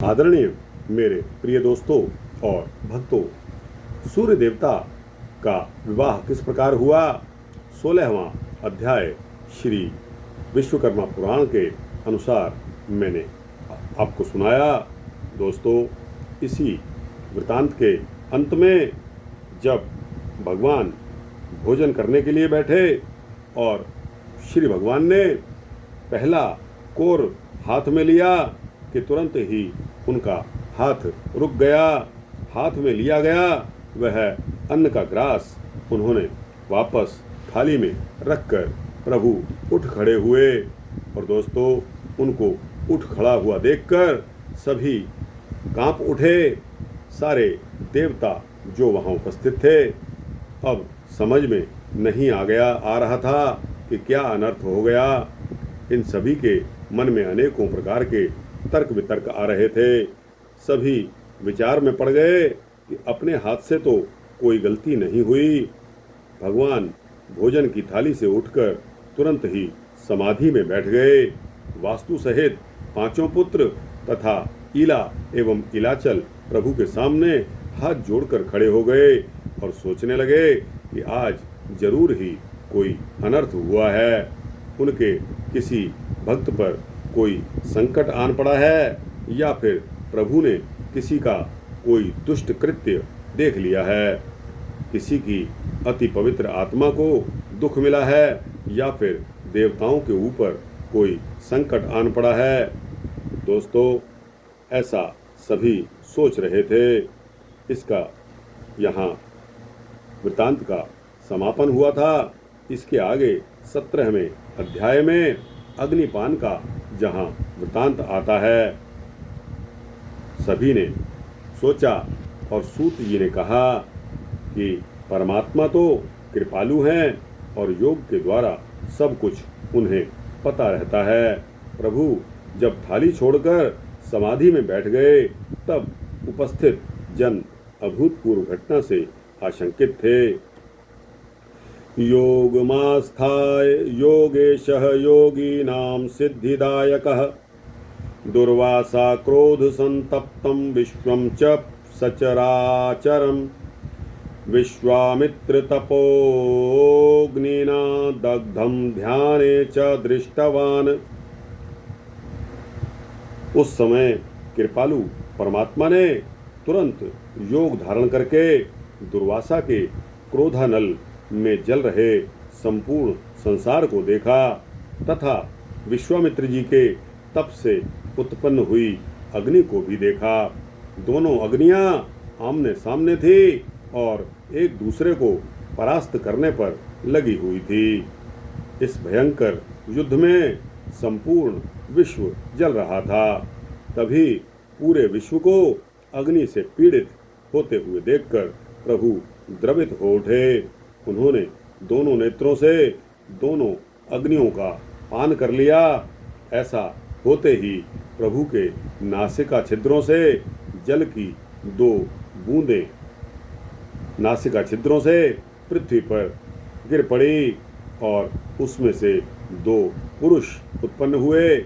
आदरणीय मेरे प्रिय दोस्तों और भक्तों, सूर्य देवता का विवाह किस प्रकार हुआ। 16वां अध्याय श्री विश्वकर्मा पुराण के अनुसार मैंने आपको सुनाया। दोस्तों, इसी वृतांत के अंत में जब भगवान भोजन करने के लिए बैठे और श्री भगवान ने पहला कोर हाथ में लिया कि तुरंत ही उनका हाथ रुक गया। हाथ में लिया गया वह अन्न का ग्रास उन्होंने वापस थाली में रखकर प्रभु उठ खड़े हुए। और दोस्तों, उनको उठ खड़ा हुआ देखकर सभी कांप उठे। सारे देवता जो वहाँ उपस्थित थे, अब समझ में नहीं आ रहा था कि क्या अनर्थ हो गया। इन सभी के मन में अनेकों प्रकार के तर्क वितर्क आ रहे थे। सभी विचार में पड़ गए कि अपने हाथ से तो कोई गलती नहीं हुई। भगवान भोजन की थाली से उठकर तुरंत ही समाधि में बैठ गए। वास्तु सहित पांचों पुत्र तथा इला एवं इलाचल प्रभु के सामने हाथ जोड़कर खड़े हो गए और सोचने लगे कि आज जरूर ही कोई अनर्थ हुआ है। उनके किसी भक्त पर कोई संकट आन पड़ा है या फिर प्रभु ने किसी का कोई दुष्ट कृत्य देख लिया है। किसी की अति पवित्र आत्मा को दुख मिला है या फिर देवताओं के ऊपर कोई संकट आन पड़ा है। दोस्तों, ऐसा सभी सोच रहे थे। इसका यहाँ वृतांत का समापन हुआ था। इसके आगे 17वें अध्याय में अग्निपान का जहाँ वृतांत आता है। सभी ने सोचा और सूत जी ने कहा कि परमात्मा तो कृपालु हैं और योग के द्वारा सब कुछ उन्हें पता रहता है। प्रभु जब थाली छोड़कर समाधि में बैठ गए तब उपस्थित जन अभूतपूर्व घटना से आशंकित थे। योगमास्थाय योगेशः योगीनां सिद्धिदायकः दुर्वासा क्रोध संतप्तं विश्वं च सचराचरं विश्वामित्र तपोग्निना दग्धं ध्याने च दृष्टवान। उस समय कृपालु परमात्मा ने तुरंत योग धारण करके दुर्वासा के क्रोधानल में जल रहे संपूर्ण संसार को देखा तथा विश्वामित्र जी के तप से उत्पन्न हुई अग्नि को भी देखा। दोनों अग्नियां आमने सामने थी और एक दूसरे को परास्त करने पर लगी हुई थी। इस भयंकर युद्ध में संपूर्ण विश्व जल रहा था। तभी पूरे विश्व को अग्नि से पीड़ित होते हुए देखकर प्रभु द्रवित हो उठे। उन्होंने दोनों नेत्रों से दोनों अग्नियों का पान कर लिया। ऐसा होते ही प्रभु के नासिका छिद्रों से जल की 2 बूंदें नासिका छिद्रों से पृथ्वी पर गिर पड़ी और उसमें से 2 पुरुष उत्पन्न हुए।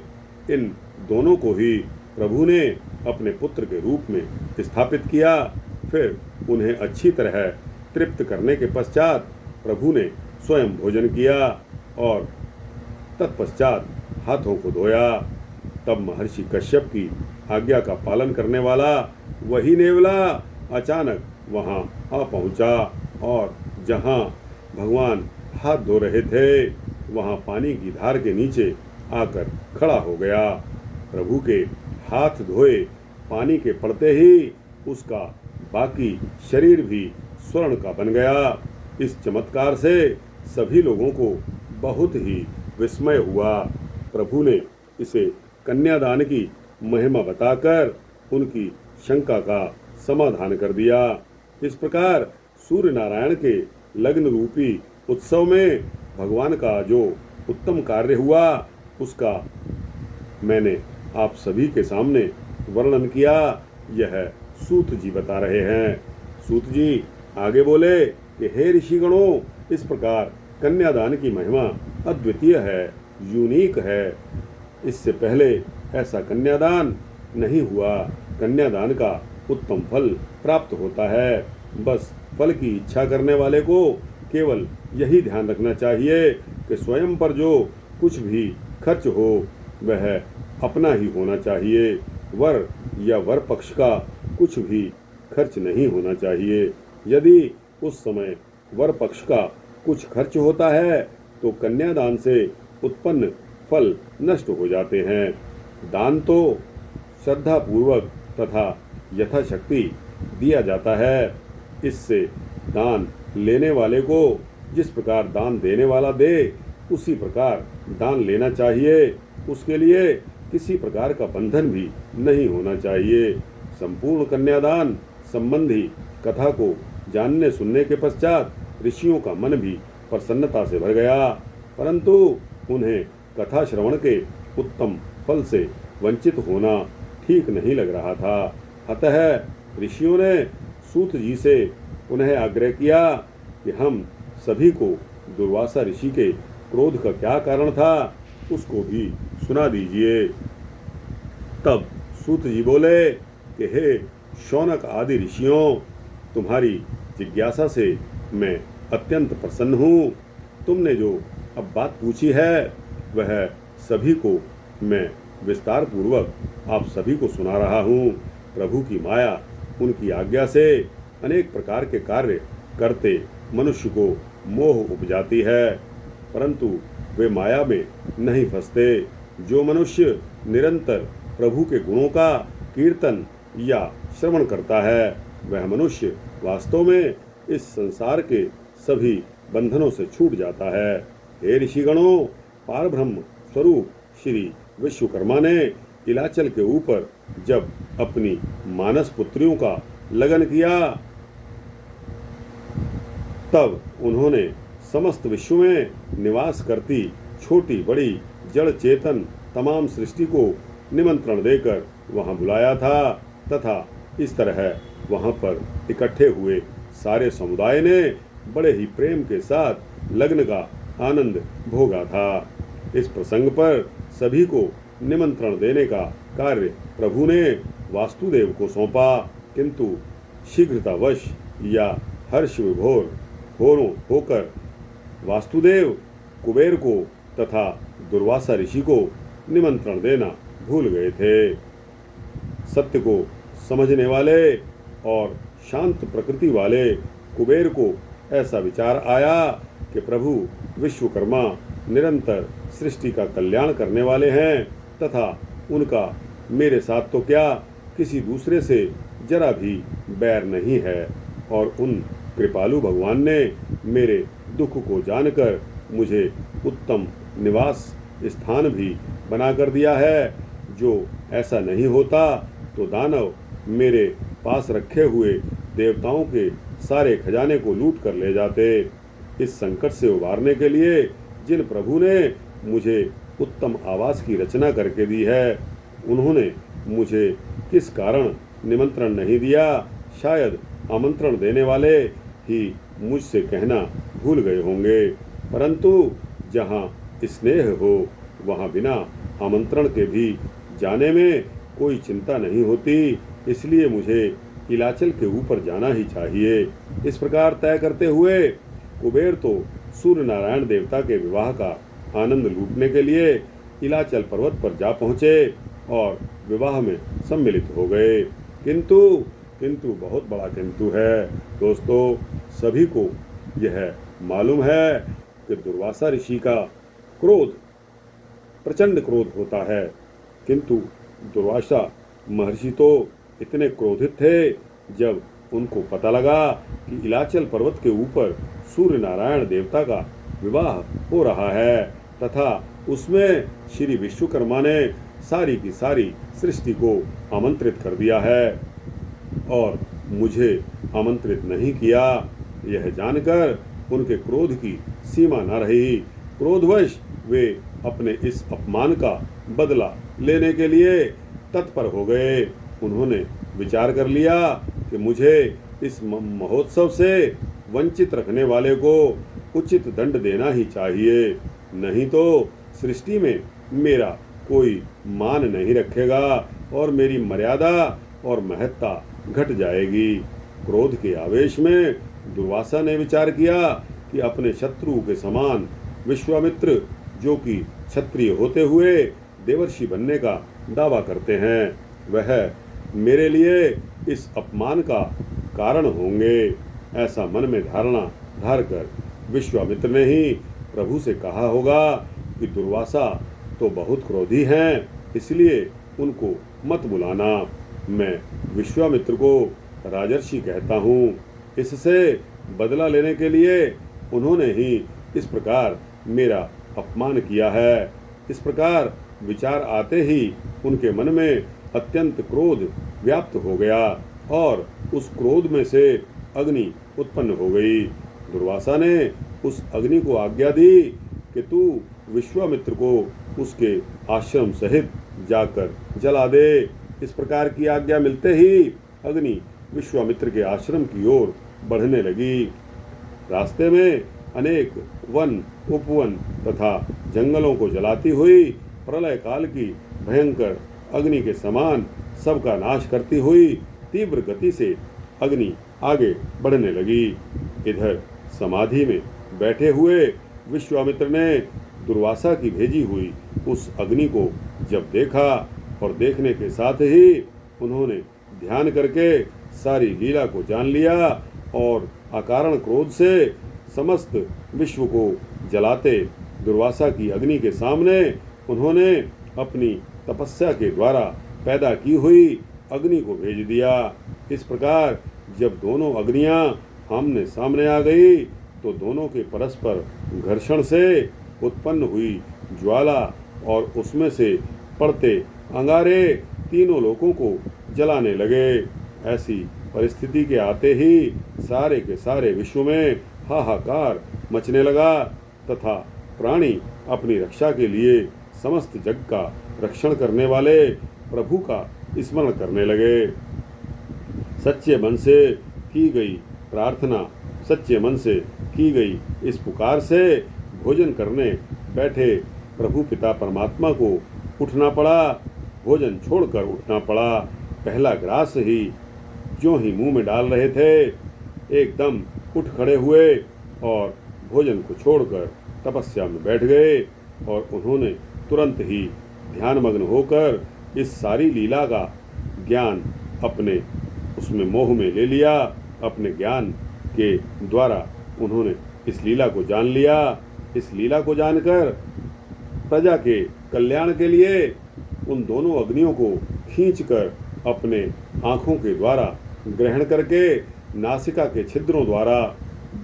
इन दोनों को ही प्रभु ने अपने पुत्र के रूप में स्थापित किया। फिर उन्हें अच्छी तरह तृप्त करने के पश्चात प्रभु ने स्वयं भोजन किया और तत्पश्चात हाथों को धोया। तब महर्षि कश्यप की आज्ञा का पालन करने वाला वही नेवला अचानक वहां आ पहुंचा और जहां भगवान हाथ धो रहे थे वहां पानी की धार के नीचे आकर खड़ा हो गया। प्रभु के हाथ धोए पानी के पड़ते ही उसका बाकी शरीर भी स्वर्ण का बन गया। इस चमत्कार से सभी लोगों को बहुत ही विस्मय हुआ। प्रभु ने इसे कन्यादान की महिमा बताकर उनकी शंका का समाधान कर दिया। इस प्रकार सूर्य नारायण के लग्न रूपी उत्सव में भगवान का जो उत्तम कार्य हुआ उसका मैंने आप सभी के सामने वर्णन किया। यह सूत जी बता रहे हैं। सूत जी आगे बोले कि हे ऋषिगणों, इस प्रकार कन्यादान की महिमा अद्वितीय है, यूनिक है। इससे पहले ऐसा कन्यादान नहीं हुआ। कन्यादान का उत्तम फल प्राप्त होता है। बस फल की इच्छा करने वाले को केवल यही ध्यान रखना चाहिए कि स्वयं पर जो कुछ भी खर्च हो वह अपना ही होना चाहिए। वर या वर पक्ष का कुछ भी खर्च नहीं होना चाहिए। यदि उस समय वर पक्ष का कुछ खर्च होता है तो कन्यादान से उत्पन्न फल नष्ट हो जाते हैं। दान तो श्रद्धा पूर्वक तथा यथाशक्ति दिया जाता है। इससे दान लेने वाले को जिस प्रकार दान देने वाला दे उसी प्रकार दान लेना चाहिए। उसके लिए किसी प्रकार का बंधन भी नहीं होना चाहिए। संपूर्ण कन्यादान संबंधी कथा को जानने सुनने के पश्चात ऋषियों का मन भी प्रसन्नता से भर गया, परंतु उन्हें कथा श्रवण के उत्तम फल से वंचित होना ठीक नहीं लग रहा था। अतः ऋषियों ने सूत जी से उन्हें आग्रह किया कि हम सभी को दुर्वासा ऋषि के क्रोध का क्या कारण था उसको भी सुना दीजिए। तब सूत जी बोले कि हे शौनक आदि ऋषियों, तुम्हारी जिज्ञासा से मैं अत्यंत प्रसन्न हूँ। तुमने जो अब बात पूछी है वह सभी को मैं विस्तार पूर्वक आप सभी को सुना रहा हूँ। प्रभु की माया उनकी आज्ञा से अनेक प्रकार के कार्य करते मनुष्य को मोह उपजाती है, परंतु वे माया में नहीं फंसते। जो मनुष्य निरंतर प्रभु के गुणों का कीर्तन या श्रवण करता है वह मनुष्य वास्तव में इस संसार के सभी बंधनों से छूट जाता है। हे ऋषिगणों, पारब्रह्म स्वरूप श्री विश्वकर्मा ने इलाचल के ऊपर जब अपनी मानस पुत्रियों का लगन किया तब उन्होंने समस्त विश्व में निवास करती छोटी बड़ी जड़ चेतन तमाम सृष्टि को निमंत्रण देकर वहां बुलाया था तथा इस तरह वहां पर इकट्ठे हुए सारे समुदाय ने बड़े ही प्रेम के साथ लग्न का आनंद भोगा था। इस प्रसंग पर सभी को निमंत्रण देने का कार्य प्रभु ने वासुदेव को सौंपा, किंतु शीघ्रतावश या हर्ष विभोर होकर वासुदेव कुबेर को तथा दुर्वासा ऋषि को निमंत्रण देना भूल गए थे। सत्य को समझने वाले और शांत प्रकृति वाले कुबेर को ऐसा विचार आया कि प्रभु विश्वकर्मा निरंतर सृष्टि का कल्याण करने वाले हैं तथा उनका मेरे साथ तो क्या किसी दूसरे से जरा भी बैर नहीं है, और उन कृपालु भगवान ने मेरे दुख को जानकर मुझे उत्तम निवास स्थान भी बना कर दिया है। जो ऐसा नहीं होता तो दानव मेरे पास रखे हुए देवताओं के सारे खजाने को लूट कर ले जाते। इस संकट से उबारने के लिए जिन प्रभु ने मुझे उत्तम आवास की रचना करके दी है उन्होंने मुझे किस कारण निमंत्रण नहीं दिया। शायद आमंत्रण देने वाले ही मुझसे कहना भूल गए होंगे, परंतु जहाँ स्नेह हो वहाँ बिना आमंत्रण के भी जाने में कोई चिंता नहीं होती, इसलिए मुझे इलाचल के ऊपर जाना ही चाहिए। इस प्रकार तय करते हुए कुबेर तो सूर्य नारायण देवता के विवाह का आनंद लूटने के लिए इलाचल पर्वत पर जा पहुँचे और विवाह में सम्मिलित हो गए। किंतु बहुत बड़ा किंतु है दोस्तों, सभी को यह मालूम है कि दुर्वासा ऋषि का क्रोध प्रचंड क्रोध होता है, किंतु दुर्वासा महर्षि तो इतने क्रोधित थे जब उनको पता लगा कि इलाचल पर्वत के ऊपर सूर्य नारायण देवता का विवाह हो रहा है तथा उसमें श्री विश्वकर्मा ने सारी की सारी सृष्टि को आमंत्रित कर दिया है और मुझे आमंत्रित नहीं किया। यह जानकर उनके क्रोध की सीमा न रही। क्रोधवश वे अपने इस अपमान का बदला लेने के लिए तत्पर हो गए। उन्होंने विचार कर लिया कि मुझे इस महोत्सव से वंचित रखने वाले को उचित दंड देना ही चाहिए, नहीं तो सृष्टि में मेरा कोई मान नहीं रखेगा और मेरी मर्यादा और महत्ता घट जाएगी। क्रोध के आवेश में दुर्वासा ने विचार किया कि अपने शत्रु के समान विश्वामित्र, जो कि क्षत्रिय होते हुए देवर्षि बनने का दावा करते हैं, वह मेरे लिए इस अपमान का कारण होंगे। ऐसा मन में धारणा धारकर विश्वामित्र ने ही प्रभु से कहा होगा कि दुर्वासा तो बहुत क्रोधी हैं, इसलिए उनको मत बुलाना। मैं विश्वामित्र को राजर्षि कहता हूँ। इससे बदला लेने के लिए उन्होंने ही इस प्रकार मेरा अपमान किया है। इस प्रकार विचार आते ही उनके मन में अत्यंत क्रोध व्याप्त हो गया और उस क्रोध में से अग्नि उत्पन्न हो गई। दुर्वासा ने उस अग्नि को आज्ञा दी कि तू विश्वामित्र को उसके आश्रम सहित जाकर जला दे। इस प्रकार की आज्ञा मिलते ही अग्नि विश्वामित्र के आश्रम की ओर बढ़ने लगी। रास्ते में अनेक वन, उपवन तथा जंगलों को जलाती हुई प्रलय काल की भयंकर अग्नि के समान सबका नाश करती हुई तीव्र गति से अग्नि आगे बढ़ने लगी। इधर समाधि में बैठे हुए विश्वामित्र ने दुर्वासा की भेजी हुई उस अग्नि को जब देखा और देखने के साथ ही उन्होंने ध्यान करके सारी लीला को जान लिया और अकारण क्रोध से समस्त विश्व को जलाते दुर्वासा की अग्नि के सामने उन्होंने अपनी तपस्या के द्वारा पैदा की हुई अग्नि को भेज दिया। इस प्रकार जब दोनों अग्नियां आमने सामने आ गई तो दोनों के परस्पर घर्षण से उत्पन्न हुई ज्वाला और उसमें से पड़ते अंगारे तीनों लोगों को जलाने लगे। ऐसी परिस्थिति के आते ही सारे के सारे विश्व में हाहाकार मचने लगा तथा प्राणी अपनी रक्षा के लिए समस्त जग का रक्षण करने वाले प्रभु का स्मरण करने लगे। सच्चे मन से की गई प्रार्थना, सच्चे मन से की गई इस पुकार से भोजन करने बैठे प्रभु पिता परमात्मा को उठना पड़ा, भोजन छोड़कर उठना पड़ा। पहला ग्रास ही जो ही मुंह में डाल रहे थे एकदम उठ खड़े हुए और भोजन को छोड़कर तपस्या में बैठ गए और उन्होंने तुरंत ही ध्यानमग्न होकर इस सारी लीला का ज्ञान अपने उसमें मोह में ले लिया। अपने ज्ञान के द्वारा उन्होंने इस लीला को जान लिया। इस लीला को जानकर प्रजा के कल्याण के लिए उन दोनों अग्नियों को खींचकर अपने आँखों के द्वारा ग्रहण करके नासिका के छिद्रों द्वारा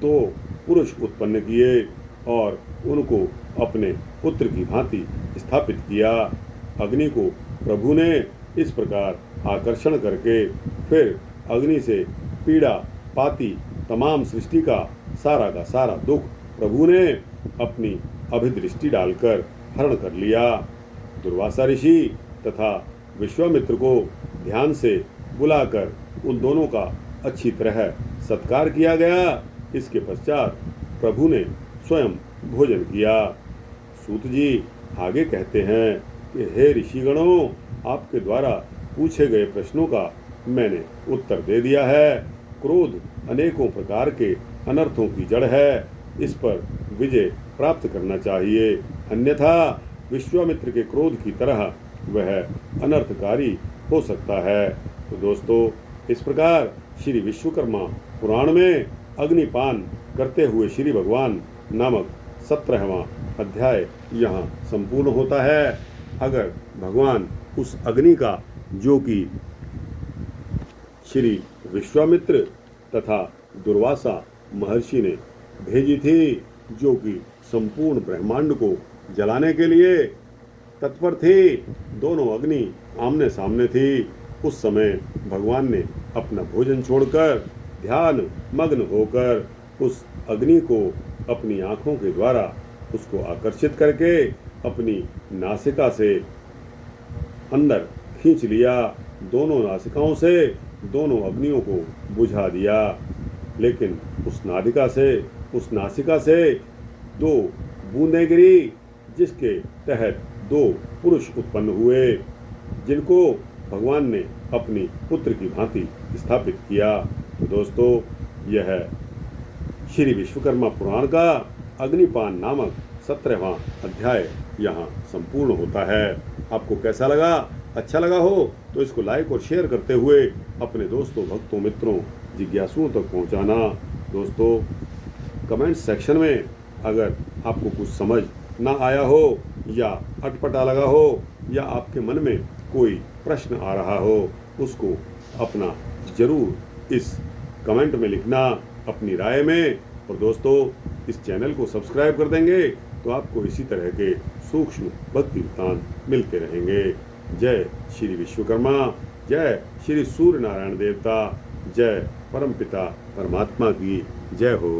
दो पुरुष उत्पन्न किए और उनको अपने पुत्र की भांति स्थापित किया। अग्नि को प्रभु ने इस प्रकार आकर्षण करके फिर अग्नि से पीड़ा पाती तमाम सृष्टि का सारा दुख प्रभु ने अपनी अभिदृष्टि डालकर हरण कर लिया। दुर्वासा ऋषि तथा विश्वामित्र को ध्यान से बुलाकर उन दोनों का अच्छी तरह सत्कार किया गया। इसके पश्चात प्रभु ने स्वयं भोजन किया। सूत जी आगे कहते हैं कि हे ऋषिगणों, आपके द्वारा पूछे गए प्रश्नों का मैंने उत्तर दे दिया है। क्रोध अनेकों प्रकार के अनर्थों की जड़ है, इस पर विजय प्राप्त करना चाहिए, अन्यथा विश्वामित्र के क्रोध की तरह वह अनर्थकारी हो सकता है। तो दोस्तों, इस प्रकार श्री विश्वकर्मा पुराण में अग्निपान करते हुए श्री भगवान नामक 17वां अध्याय यहाँ संपूर्ण होता है। अगर भगवान उस अग्नि का जो कि श्री विश्वामित्र तथा दुर्वासा महर्षि ने भेजी थी, जो कि संपूर्ण ब्रह्मांड को जलाने के लिए तत्पर थी, दोनों अग्नि आमने सामने थी, उस समय भगवान ने अपना भोजन छोड़कर ध्यान मग्न होकर उस अग्नि को अपनी आँखों के द्वारा उसको आकर्षित करके अपनी नासिका से अंदर खींच लिया। दोनों नासिकाओं से दोनों अग्नियों को बुझा दिया, लेकिन उस नासिका से दो बूंदें गिरी, जिसके तहत दो पुरुष उत्पन्न हुए, जिनको भगवान ने अपनी पुत्र की भांति स्थापित किया। तो दोस्तों, यह श्री विश्वकर्मा पुराण का अग्निपान नामक 17वां अध्याय यहाँ संपूर्ण होता है। आपको कैसा लगा? अच्छा लगा हो तो इसको लाइक और शेयर करते हुए अपने दोस्तों, भक्तों, मित्रों, जिज्ञासुओं तक पहुँचाना। दोस्तों, कमेंट सेक्शन में अगर आपको कुछ समझ ना आया हो या अटपटा लगा हो या आपके मन में कोई प्रश्न आ रहा हो, उसको अपना जरूर इस कमेंट में लिखना अपनी राय में। और दोस्तों, इस चैनल को सब्सक्राइब कर देंगे तो आपको इसी तरह के सूक्ष्म भक्ति वृत्तांत मिलते रहेंगे। जय श्री विश्वकर्मा, जय श्री सूर्य नारायण देवता, जय परमपिता परमात्मा की जय हो।